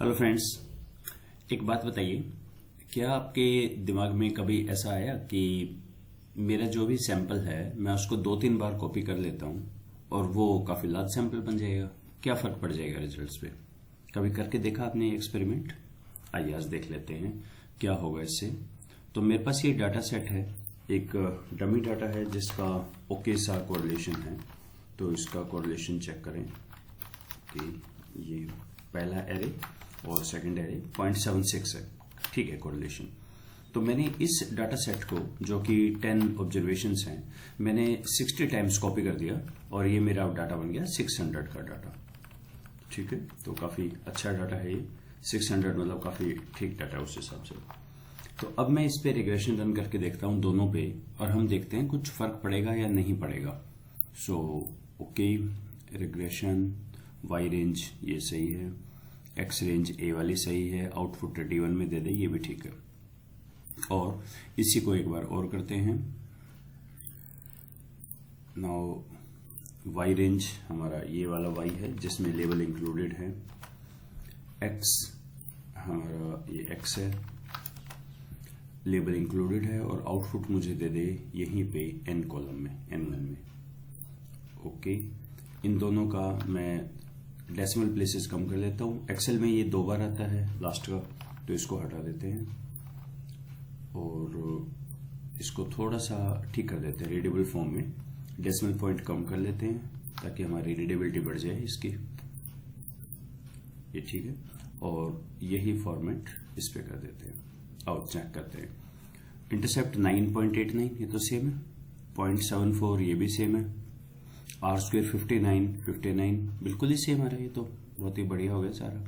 Hello friends, एक बात बताइए, क्या आपके दिमाग में कभी ऐसा आया कि मेरा जो भी सैंपल है मैं उसको 2-3 बार कॉपी कर लेता हूँ और वो काफ़ी लार्ज सैंपल बन जाएगा। क्या फ़र्क पड़ जाएगा रिजल्ट्स पे? कभी करके देखा आपने ये एक्सपेरिमेंट? आइए आज देख लेते हैं क्या होगा इससे। तो मेरे पास ये डाटा सेट है, एक डमी डाटा है जिसका ओके सा कोरिलेशन है। तो इसका कोरिलेशन चेक करें कि ये पहला एरे और सेकंड एरे 0.76 है, ठीक है कोरिलेशन। तो मैंने इस डाटा सेट को, जो कि 10 ऑब्जर्वेशंस हैं, मैंने 60 टाइम्स कॉपी कर दिया और ये मेरा डाटा बन गया 600 का डाटा। ठीक है, तो काफ़ी अच्छा डाटा है ये। 600 मतलब काफ़ी ठीक डाटा है उस हिसाब से। तो अब मैं इस पे रिग्रेशन रन करके देखता हूँ दोनों पे, और हम देखते हैं कुछ फर्क पड़ेगा या नहीं पड़ेगा। So okay, regression Y range ये सही है, एक्स रेंज ए वाली सही है, आउटपुट 31 में दे दे, ये भी ठीक है। और इसी को एक बार और करते हैं। नाउ वाई रेंज हमारा ये वाला वाई है जिसमें लेबल इंक्लूडेड है, एक्स हमारा ये एक्स है, लेबल इंक्लूडेड है, और आउटपुट मुझे दे दे यहीं पे एन कॉलम में, N1 में। ओके, इन दोनों का मैं डेसिमल प्लेसेस कम कर लेता हूँ। एक्सेल में ये 2 बार आता है लास्ट का, तो इसको हटा देते हैं और इसको थोड़ा सा ठीक कर देते हैं रीडेबल फॉर्म में। डेसिमल पॉइंट कम कर लेते हैं ताकि हमारी रीडेबिलिटी बढ़ जाए इसकी। ये ठीक है, और यही फॉर्मेट इस पे कर देते हैं। और चेक करते हैं, इंटरसेप्ट 9.89 ये तो सेम है, 0.74 ये भी सेम है, आर स्क्वेयर 59 बिल्कुल ही सेम आ रहा है। ये तो बहुत ही बढ़िया हो गया सारा।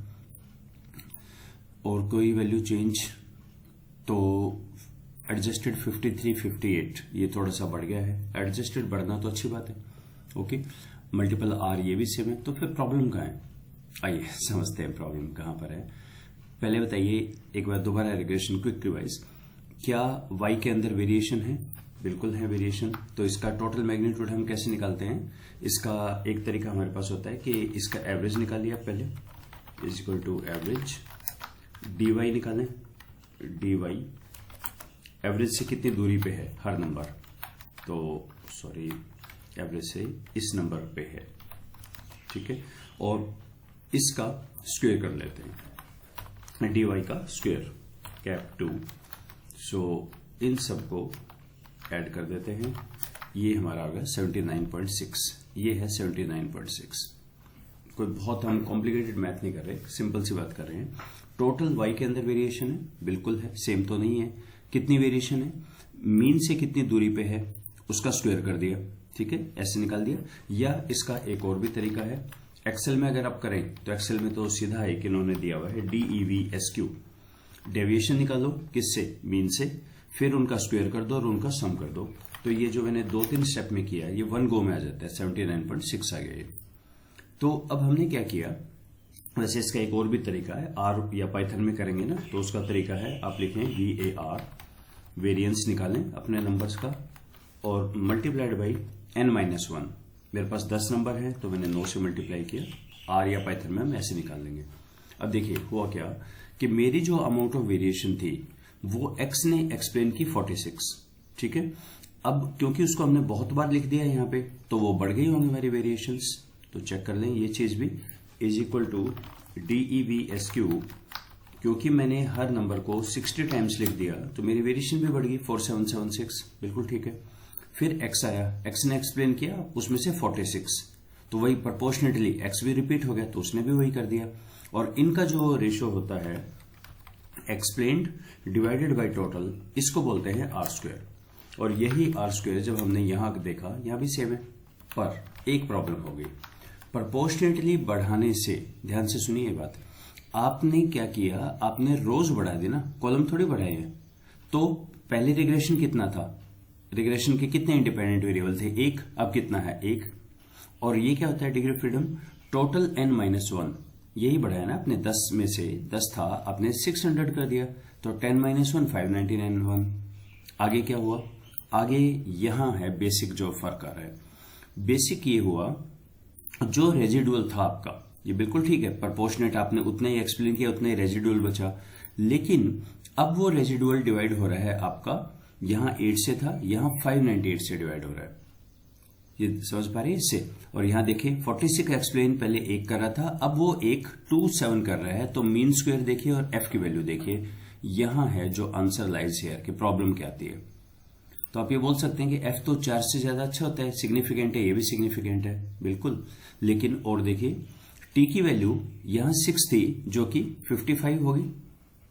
और कोई वैल्यू चेंज तो एडजस्टेड 53 58 ये थोड़ा सा बढ़ गया है। एडजस्टेड बढ़ना तो अच्छी बात है। ओके, मल्टीपल आर ये भी सेम है। तो फिर प्रॉब्लम कहाँ है? आइए समझते हैं प्रॉब्लम कहाँ पर है। पहले बताइए एक बार दोबारा रिग्रेशन क्विक रिवाइज, क्या वाई के अंदर वेरिएशन है? बिल्कुल है वेरिएशन। तो इसका टोटल मैग्नीट्यूड हम कैसे निकालते हैं? इसका एक तरीका हमारे पास होता है कि इसका एवरेज निकालिए आप पहले, is equal to average D Y निकालें। डी वाई एवरेज से कितनी दूरी पे है हर नंबर, तो सॉरी एवरेज से इस नंबर पे है, ठीक है। और इसका स्क्वायर कर लेते हैं, डी वाई का स्क्वायर कैप 2। सो इन सबको ऐड कर देते हैं। ये हमारा आ गया 79.6, ये है 79.6। कोई बहुत हम कॉम्प्लिकेटेड मैथ नहीं कर रहे, सिंपल सी बात कर रहे हैं। टोटल वाई के अंदर वेरिएशन है, बिल्कुल है, सेम तो नहीं है। कितनी वेरिएशन है? मीन से कितनी दूरी पे है उसका स्क्वायर कर दिया, ठीक है, ऐसे निकाल दिया। या इसका एक और भी तरीका है, एक्सेल में अगर आप करें तो एक्सेल में तो सीधा एक इन्होंने दिया हुआ है DEVSQ, डेविएशन निकालो किससे? मीन से, फिर उनका स्क्वायर कर दो और उनका सम कर दो। तो ये जो मैंने 2-3 स्टेप में किया ये 1 गो में आ जाता है, 79.6 आ गया ये। तो अब हमने क्या किया, वैसे इसका एक और भी तरीका है, आर या पाइथन में करेंगे ना तो उसका तरीका है, आप लिखें VAR, वेरिएंस निकालें अपने नंबर्स का और मल्टीप्लाइड बाई n-1। मेरे पास 10 नंबर है तो मैंने 9 से मल्टीप्लाई किया। आर या पाइथन में हम ऐसे निकाल लेंगे। अब देखिए हुआ क्या कि मेरी जो अमाउंट ऑफ वेरिएशन थी वो एक्स ने एक्सप्लेन की 46, ठीक है। अब क्योंकि उसको हमने बहुत बार लिख दिया यहाँ पे तो वो बढ़ गई होंगी हमारी वेरिएशंस। तो चेक कर लें ये चीज भी, इज इक्वल टू DEVSQ, क्योंकि मैंने हर नंबर को 60 टाइम्स लिख दिया तो मेरी वेरिएशन भी बढ़ गई 4776, बिल्कुल ठीक है। फिर एक्स आया, एक्स ने एक्सप्लेन किया उसमें से 46, तो वही प्रोपोर्शनेटली एक्स भी रिपीट हो गया तो उसने भी वही कर दिया। और इनका जो रेशियो होता है एक्सप्लेन्ड डिवाइडेड बाय टोटल, इसको बोलते हैं आर स्क्वायर। और यही आर स्क्वायर जब हमने यहां देखा, यहां भी सेम है, पर एक प्रॉब्लम हो गई। प्रोपोर्शनेटली बढ़ाने से, ध्यान से सुनिए ये बात, आपने क्या किया, आपने रोज बढ़ा दी ना, कॉलम थोड़ी बढ़ाए हैं। तो पहले रिग्रेशन कितना था, रिग्रेशन के कितने इंडिपेंडेंट वेरिएबल थे? 1, अब कितना है? 1। और ये क्या होता है डिग्री फ्रीडम, टोटल n-1, यही बढ़ाया ना आपने, 10 में से 10 था, आपने 600 कर दिया, तो 10-1 599। आगे क्या हुआ? आगे यहां है बेसिक जो फर्क आ रहा है। बेसिक ये हुआ जो रेजिडुअल था आपका ये बिल्कुल ठीक है, प्रपोर्शनेट आपने उतना ही एक्सप्लेन किया, उतना ही रेजिडुअल बचा। लेकिन अब वो रेजिडुअल डिवाइड हो रहा है आपका, यहां 8 से था, यहां 598 से डिवाइड हो रहा है। ये समझ पा रहे हैं इससे? और यहां देखिए 46 एक्सप्लेन पहले 1 कर रहा था, अब वो 1 2 7 कर रहा है। तो मीन स्क्वायर देखिए और एफ की वैल्यू देखिए, यहां है जो आंसर लाइज हियर कि प्रॉब्लम क्या आती है। तो आप ये बोल सकते हैं कि एफ तो 4 से ज्यादा अच्छा होता है, सिग्निफिकेंट है, ये भी सिग्निफिकेंट है बिल्कुल। लेकिन और देखिए टी की वैल्यू यहां 6 थी जो कि 55 होगी,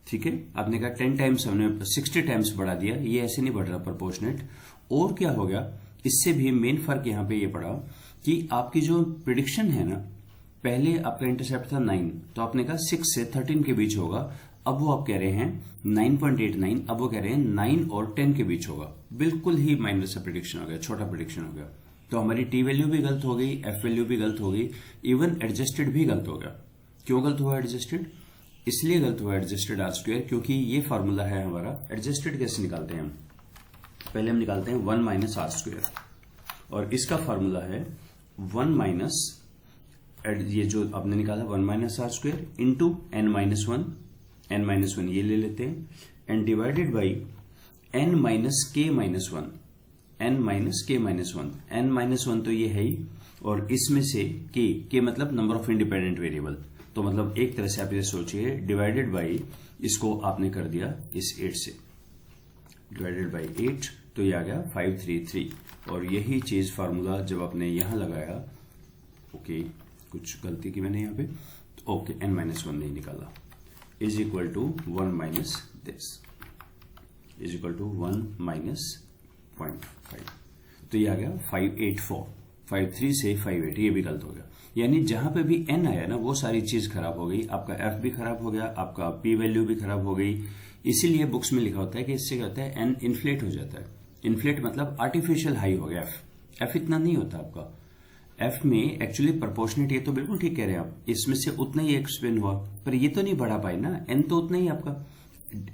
ठीक है। आपने कहा 10 टाइम्स, हमने 60 टाइम्स बढ़ा दिया, ये ऐसे नहीं बढ़ रहा प्रपोर्शनेट। और क्या हो गया, इससे भी मेन फर्क यहां पे ये पड़ा कि आपकी जो प्रिडिक्शन है ना, पहले आपका इंटरसेप्ट था 9, तो आपने कहा 6 से 13 के बीच होगा, अब वो आप कह रहे हैं 9.89, अब वो कह रहे हैं 9 और 10 के बीच होगा। बिल्कुल ही माइनर सा प्रिडिक्शन हो गया, छोटा प्रिडिक्शन हो गया। तो हमारी टी वैल्यू भी गलत हो गई, एफ वैल्यू भी गलत हो गई, इवन एडजस्टेड भी गलत हो गया। क्यों गलत हुआ एडजस्टेड? इसलिए गलत हुआ एडजस्टेड आर स्क्वायर क्योंकि ये फॉर्मूला है हमारा। एडजस्टेड कैसे निकालते हैं हम? पहले हम निकालते हैं 1 माइनस आर स्क्वायर, और इसका फॉर्मूला है 1 माइनस, ये जो आपने निकाला 1 minus R square into N minus one ये ले लेते हैं, and divided by N minus K minus one, N minus K minus one, N minus one तो ये है ही, और इसमें से के मतलब नंबर ऑफ इंडिपेंडेंट वेरिएबल। तो मतलब एक तरह से आप ये सोचिए, डिवाइडेड बाई इसको आपने कर दिया इस 8 से, डिवाइडेड बाई 8, तो ये आ गया 533। और यही चीज फार्मूला जब आपने यहां लगाया, ओके कुछ गलती की मैंने यहां पे, तो ओके एन माइनस वन नहीं निकाला, is equal to 1 minus this, is equal to 1 minus 0.5, तो ये आ गया 584। 53 से 58, ये भी गलत हो गया। यानी जहां पे भी एन आया ना, वो सारी चीज खराब हो गई, आपका एफ भी खराब हो गया, आपका पी वैल्यू भी खराब हो गई। इसीलिए बुक्स में लिखा होता है कि इससे क्या होता है, एन इन्फ्लेट हो जाता है। इन्फ्लेट मतलब आर्टिफिशियल हाई हो गया एफ इतना नहीं होता आपका। एफ में एक्चुअली प्रोपोर्शनेट, ये तो बिल्कुल ठीक कह रहे हैं आप, इसमें से उतना ही एक्सप्लेन हुआ, पर ये तो नहीं बढ़ा पाए ना, एन तो उतना ही आपका,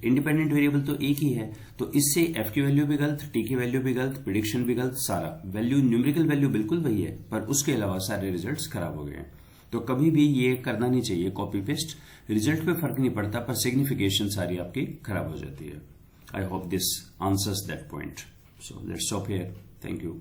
इंडिपेंडेंट वेरिएबल तो एक ही है। तो इससे एफ की वैल्यू भी गलत, टी की वैल्यू भी गलत, प्रिडिक्शन भी गलत, सारा वैल्यू, न्यूमेरिकल वैल्यू बिल्कुल वही है, पर उसके अलावा सारे रिजल्ट्स खराब हो गए हैं। तो कभी भी ये करना नहीं चाहिए कॉपी पेस्ट, रिजल्ट पे फर्क नहीं पड़ता, पर सिग्निफिकेशन सारी आपकी खराब हो जाती है। I hope this answers that point. So let's stop here, thank you.